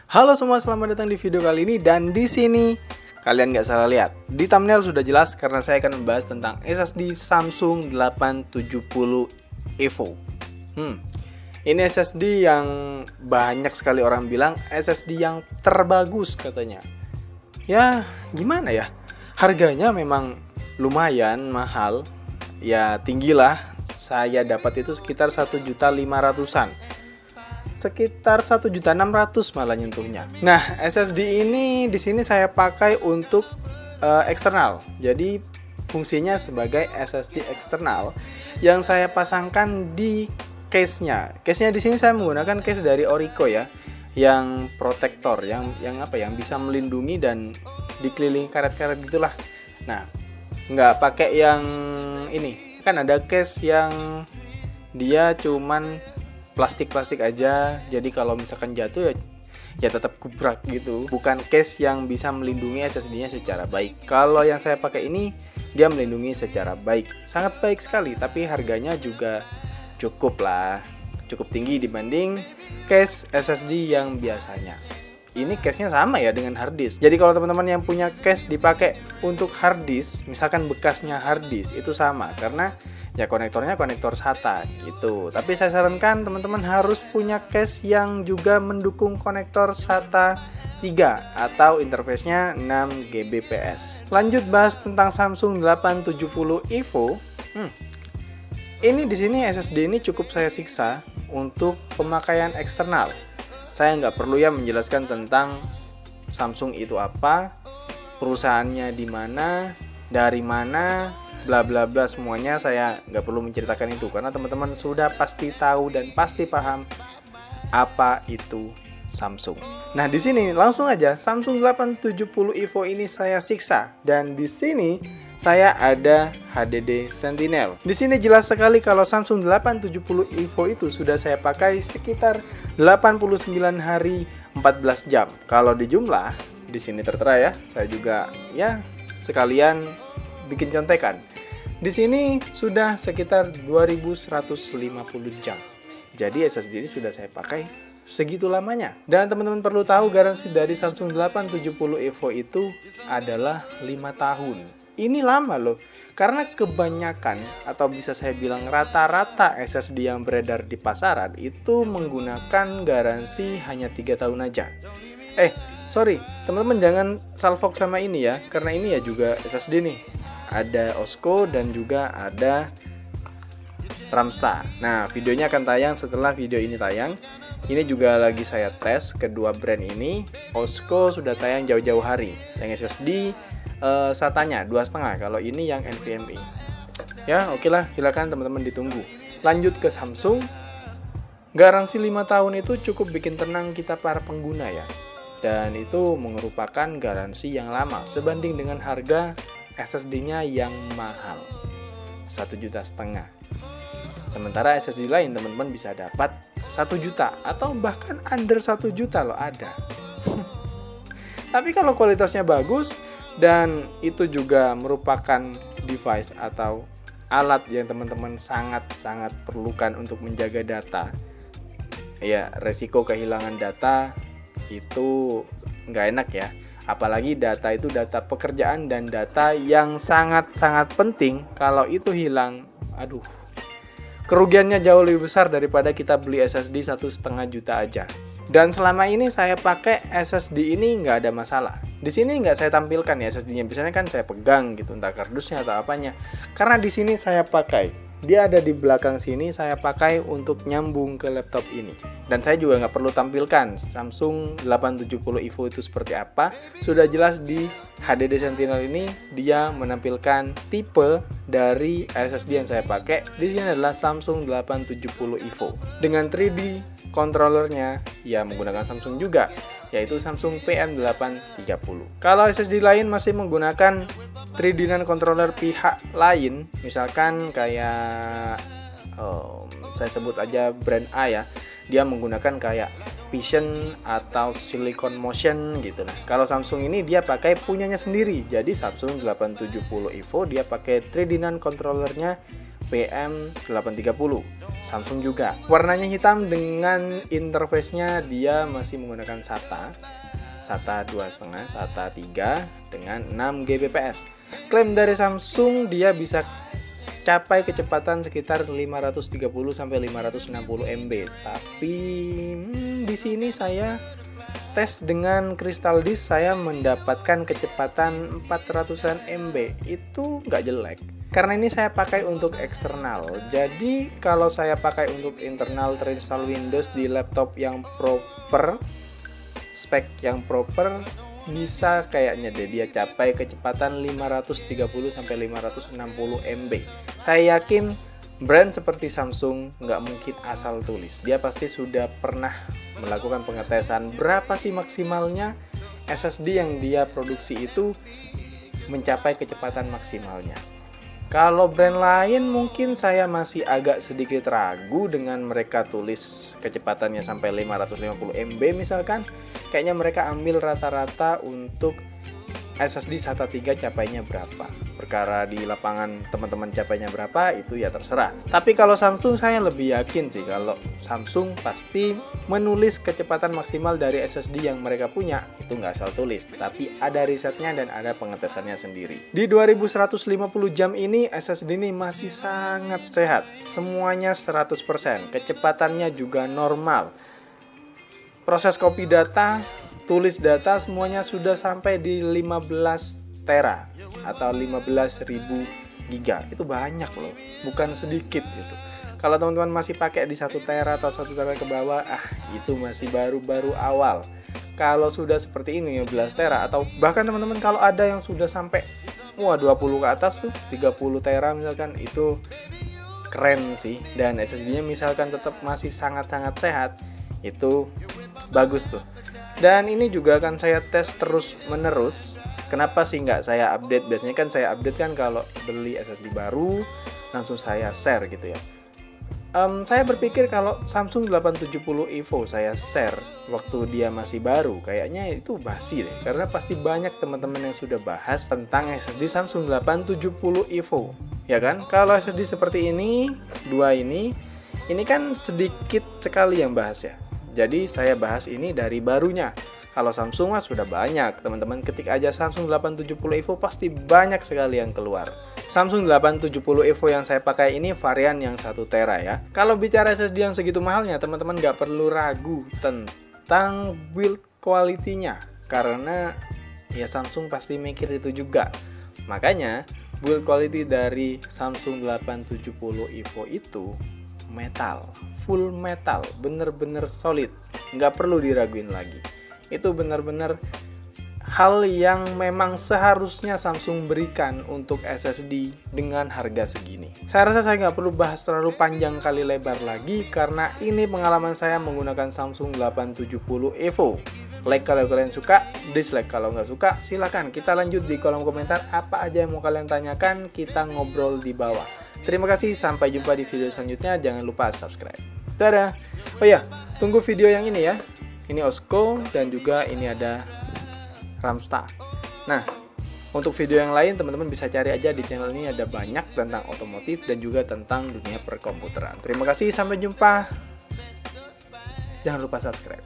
Halo semua, selamat datang di video kali ini. Dan di sini kalian nggak salah lihat, di thumbnail sudah jelas karena saya akan membahas tentang SSD Samsung 870 EVO. Ini SSD yang banyak sekali orang bilang SSD yang terbagus katanya. Ya gimana ya, harganya memang lumayan mahal. Ya tinggilah, saya dapat itu sekitar 1.500.000-an, sekitar 1.600.000 malah nyentuhnya. Nah, SSD ini di sini saya pakai untuk eksternal. Jadi fungsinya sebagai SSD eksternal yang saya pasangkan di case-nya. Case-nya di sini saya menggunakan case dari Orico ya, yang protektor, yang bisa melindungi dan dikelilingi karet-karet gitulah. Nah, nggak pakai yang ini. Kan ada case yang dia cuman plastik aja, jadi kalau misalkan jatuh ya tetap kubrak gitu. Bukan case yang bisa melindungi SSD-nya secara baik. Kalau yang saya pakai ini, dia melindungi secara baik, sangat baik sekali. Tapi harganya juga cukup tinggi dibanding case SSD yang biasanya. Ini case-nya sama ya dengan hard disk. Jadi kalau teman-teman yang punya case dipakai untuk hard disk, misalkan bekasnya hard disk, itu sama karena ya konektornya konektor SATA gitu. Tapi saya sarankan teman-teman harus punya case yang juga mendukung konektor SATA 3 atau interface-nya 6 Gbps. Lanjut bahas tentang Samsung 870 EVO. Ini di sini SSD ini cukup saya siksa untuk pemakaian eksternal. Saya nggak perlu ya menjelaskan tentang Samsung itu apa, perusahaannya di mana, dari mana, bla bla bla, semuanya saya nggak perlu menceritakan itu karena teman-teman sudah pasti tahu dan pasti paham apa itu Samsung. Nah, di sini langsung aja Samsung 870 EVO ini saya siksa, dan di sini saya ada HDD Sentinel. Di sini jelas sekali kalau Samsung 870 EVO itu sudah saya pakai sekitar 89 hari 14 jam. Kalau dijumlah di sini tertera ya, saya juga ya sekalian bikin contekan. Di sini sudah sekitar 2150 jam. Jadi SSD ini sudah saya pakai segitu lamanya. Dan teman-teman perlu tahu garansi dari Samsung 870 EVO itu adalah 5 tahun. Ini lama loh, karena kebanyakan atau bisa saya bilang rata-rata SSD yang beredar di pasaran itu menggunakan garansi hanya 3 tahun aja. Sorry, teman-teman jangan salfok sama ini ya, karena ini ya juga SSD nih. Ada OSCO dan juga ada Ramsta. Nah, videonya akan tayang setelah video ini tayang. Ini juga lagi saya tes kedua brand ini. OSCO sudah tayang jauh-jauh hari. Yang SSD SATA-nya 2,5. Kalau ini yang NVMe. Ya, oke lah, silakan teman-teman ditunggu. Lanjut ke Samsung. Garansi 5 tahun itu cukup bikin tenang kita para pengguna ya. Dan itu merupakan garansi yang lama sebanding dengan harga SSD-nya yang mahal. 1,5 juta. Sementara SSD lain teman-teman bisa dapat 1 juta atau bahkan under 1 juta loh ada. Tapi kalau kualitasnya bagus dan itu juga merupakan device atau alat yang teman-teman sangat-sangat perlukan untuk menjaga data. Ya, resiko kehilangan data itu nggak enak ya. Apalagi data itu data pekerjaan dan data yang sangat-sangat penting. Kalau itu hilang, aduh, kerugiannya jauh lebih besar daripada kita beli SSD 1,5 juta aja. Dan selama ini saya pakai SSD ini nggak ada masalah. Di sini nggak saya tampilkan ya SSD-nya. Biasanya kan saya pegang gitu, entah kardusnya atau apanya. Karena di sini saya pakai, dia ada di belakang sini, saya pakai untuk nyambung ke laptop ini. Dan saya juga nggak perlu tampilkan Samsung 870 EVO itu seperti apa. Sudah jelas di HDD Sentinel ini dia menampilkan tipe dari SSD yang saya pakai. Di sini adalah Samsung 870 EVO dengan 3D controllernya ya menggunakan Samsung juga, yaitu Samsung PM830. Kalau SSD lain masih menggunakan 3D controller pihak lain, misalkan kayak saya sebut aja brand A ya, dia menggunakan kayak Vision atau Silicon Motion gitu. Nah, kalau Samsung ini dia pakai punyanya sendiri. Jadi Samsung 870 EVO dia pakai 3D controllernya PM830. Samsung juga. Warnanya hitam dengan interface-nya dia masih menggunakan SATA 2,5, SATA 3 dengan 6 Gbps. Klaim dari Samsung dia bisa capai kecepatan sekitar 530 sampai 560 MB. Tapi di sini saya tes dengan Crystal Disk, saya mendapatkan kecepatan 400-an MB. Itu nggak jelek. Karena ini saya pakai untuk eksternal. Jadi kalau saya pakai untuk internal terinstall Windows di laptop yang proper, spek yang proper, bisa kayaknya deh dia capai kecepatan 530 sampai 560 MB. Saya yakin brand seperti Samsung nggak mungkin asal tulis. Dia pasti sudah pernah melakukan pengetesan berapa sih maksimalnya SSD yang dia produksi itu mencapai kecepatan maksimalnya. Kalau brand lain mungkin saya masih agak sedikit ragu dengan mereka tulis kecepatannya sampai 550 MB misalkan. Kayaknya mereka ambil rata-rata untuk SSD SATA 3 capainya berapa. Perkara di lapangan teman-teman capainya berapa itu ya terserah. Tapi kalau Samsung saya lebih yakin sih kalau Samsung pasti menulis kecepatan maksimal dari SSD yang mereka punya. Itu nggak asal tulis, tapi ada risetnya dan ada pengetesannya sendiri. Di 2150 jam ini SSD ini masih sangat sehat. Semuanya 100%. Kecepatannya juga normal. Proses copy data, tulis data semuanya sudah sampai di 15 tera atau 15.000 giga. Itu banyak loh, bukan sedikit gitu. Kalau teman-teman masih pakai di 1 tera atau 1 tera ke bawah, itu masih baru-baru awal. Kalau sudah seperti ini 15 tera atau bahkan teman-teman kalau ada yang sudah sampai 20 ke atas tuh 30 tera misalkan, itu keren sih. Dan SSD-nya misalkan tetap masih sangat-sangat sehat, itu bagus tuh. Dan ini juga akan saya tes terus menerus. Kenapa sih nggak saya update? Biasanya kan saya update kan kalau beli SSD baru langsung saya share gitu ya. Saya berpikir kalau Samsung 870 EVO saya share waktu dia masih baru, kayaknya itu basi deh. Karena pasti banyak teman-teman yang sudah bahas tentang SSD Samsung 870 EVO, ya kan? Kalau SSD seperti ini, dua ini kan sedikit sekali yang bahas ya. Jadi saya bahas ini dari barunya. Kalau Samsung mas sudah banyak, teman-teman ketik aja Samsung 870 EVO pasti banyak sekali yang keluar. Samsung 870 EVO yang saya pakai ini varian yang 1 tera ya. Kalau bicara SSD yang segitu mahalnya, teman-teman nggak perlu ragu tentang build quality-nya. Karena ya Samsung pasti mikir itu juga. Makanya build quality dari Samsung 870 EVO itu metal, full metal, bener-bener solid, nggak perlu diraguin lagi. Itu benar-benar hal yang memang seharusnya Samsung berikan untuk SSD dengan harga segini. Saya rasa saya nggak perlu bahas terlalu panjang kali lebar lagi karena ini pengalaman saya menggunakan Samsung 870 EVO. Like kalau kalian suka, dislike kalau nggak suka, silakan kita lanjut di kolom komentar apa aja yang mau kalian tanyakan, kita ngobrol di bawah. Terima kasih, sampai jumpa di video selanjutnya. Jangan lupa subscribe. Dadah. Oh ya, tunggu video yang ini ya. Ini Osco dan juga ini ada Ramsta. Nah, untuk video yang lain teman-teman bisa cari aja di channel ini, ada banyak tentang otomotif dan juga tentang dunia perkomputeran. Terima kasih, sampai jumpa. Jangan lupa subscribe.